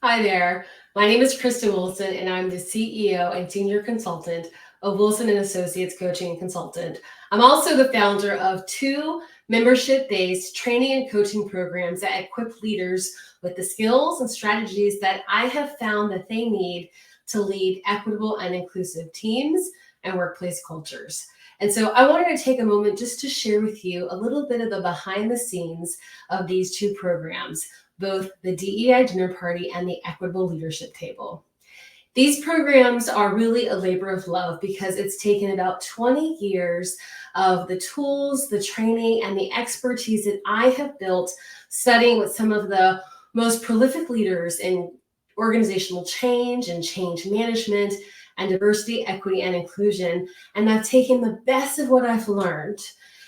Hi there. My name is Krista Wilson, and I'm the CEO and Senior Consultant of Wilson and Associates Coaching and Consultant. I'm also the founder of two membership-based training and coaching programs that equip leaders with the skills and strategies that I have found that they need to lead equitable and inclusive teams and workplace cultures. And so I wanted to take a moment just to share with you a little bit of the behind the scenes of these two programs, both the DEI dinner party and the equitable leadership table. These programs are really a labor of love because it's taken about 20 years of the tools, the training, and the expertise that I have built studying with some of the most prolific leaders in organizational change and change management and diversity, equity, and inclusion. And I've taken the best of what I've learned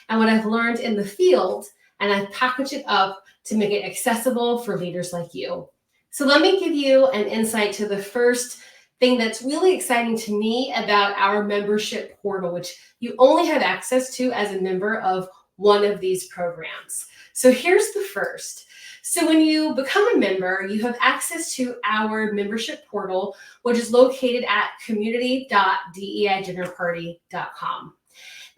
and what I've learned in the field, and I've packaged it up to make it accessible for leaders like you. So let me give you an insight to the first thing that's really exciting to me about our membership portal, which you only have access to as a member of one of these programs. So here's the first. So when you become a member, you have access to our membership portal, which is located at community.deidinnerparty.com.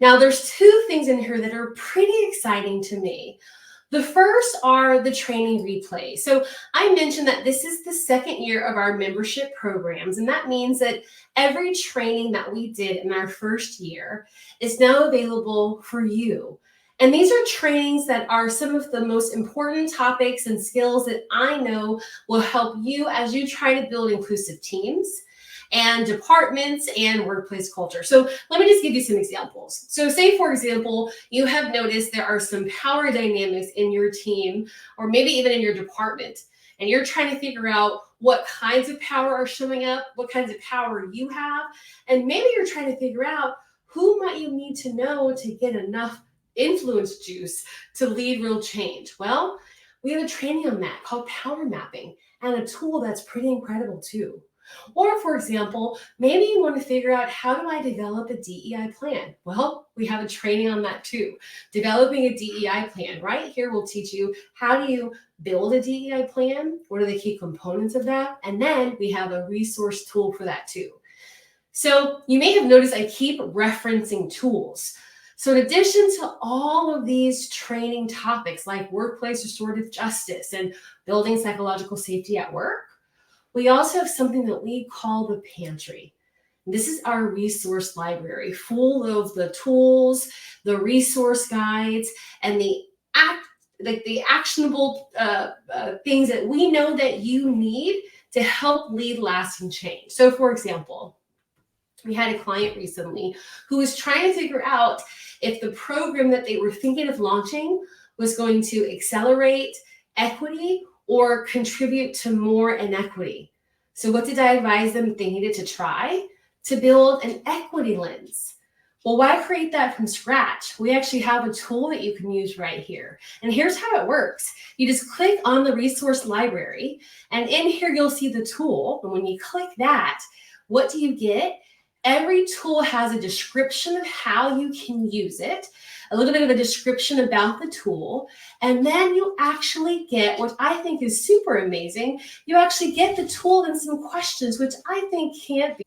Now, there's two things in here that are pretty exciting to me. The first are the training replays. So I mentioned that this is the second year of our membership programs, and that means that every training that we did in our first year is now available for you. And these are trainings that are some of the most important topics and skills that I know will help you as you try to build inclusive teams and departments and workplace culture. So let me just give you some examples. So say, for example, you have noticed there are some power dynamics in your team, or maybe even in your department, and you're trying to figure out what kinds of power are showing up, what kinds of power you have, and maybe you're trying to figure out who might you need to know to get enough influence juice to lead real change. Well, we have a training on that called power mapping, and a tool that's pretty incredible too. Or, for example, maybe you want to figure out, how do I develop a DEI plan? Well, we have a training on that too. Developing a DEI plan. Right here, we'll teach you how do you build a DEI plan, what are the key components of that, and then we have a resource tool for that too. So you may have noticed I keep referencing tools. So in addition to all of these training topics like workplace restorative justice and building psychological safety at work, we also have something that we call the pantry. This is our resource library full of the tools, the resource guides, and the actionable things that we know that you need to help lead lasting change. So for example, we had a client recently who was trying to figure out if the program that they were thinking of launching was going to accelerate equity or contribute to more inequity. So what did I advise them they needed to try? To build an equity lens. Well, why create that from scratch? We actually have a tool that you can use right here. And here's how it works. You just click on the resource library, and in here you'll see the tool. And when you click that, what do you get? Every tool has a description of how you can use it, a little bit of a description about the tool, and then you actually get, what I think is super amazing, you actually get the tool and some questions, which I think can't be.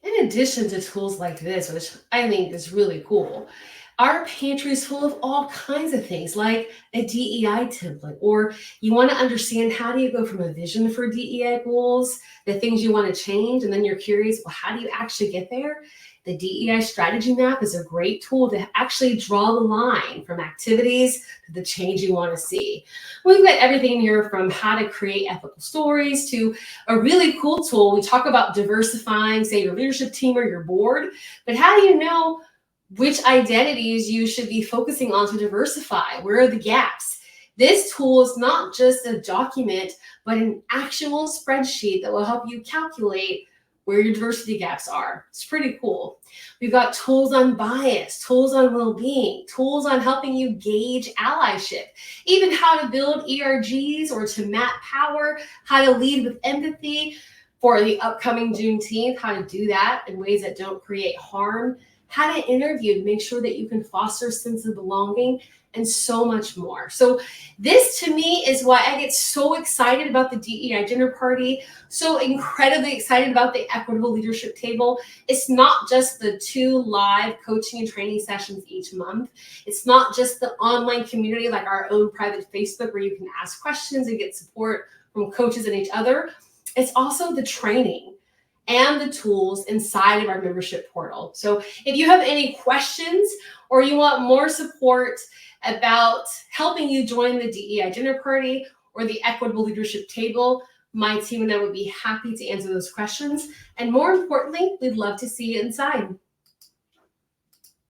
In addition to tools like this, which I think is really cool, our pantry is full of all kinds of things like a DEI template, or you want to understand, how do you go from a vision for DEI goals, the things you want to change, and then you're curious, well, how do you actually get there? The DEI strategy map is a great tool to actually draw the line from activities to the change you want to see. We've got everything here from how to create ethical stories to a really cool tool. We talk about diversifying, say, your leadership team or your board, but how do you know which identities you should be focusing on to diversify? Where are the gaps? This tool is not just a document, but an actual spreadsheet that will help you calculate where your diversity gaps are. It's pretty cool. We've got tools on bias, tools on well-being, tools on helping you gauge allyship, even how to build ERGs or to map power, how to lead with empathy for the upcoming Juneteenth, how to do that in ways that don't create harm, how to interview to make sure that you can foster a sense of belonging, and so much more. So this to me is why I get so excited about the DEI dinner party, so incredibly excited about the equitable leadership table. It's not just the 2 live coaching and training sessions each month. It's not just the online community like our own private Facebook where you can ask questions and get support from coaches and each other. It's also the training and the tools inside of our membership portal. So if you have any questions or you want more support about helping you join the DEI dinner party or the equitable leadership table, my team and I would be happy to answer those questions. And more importantly, we'd love to see you inside.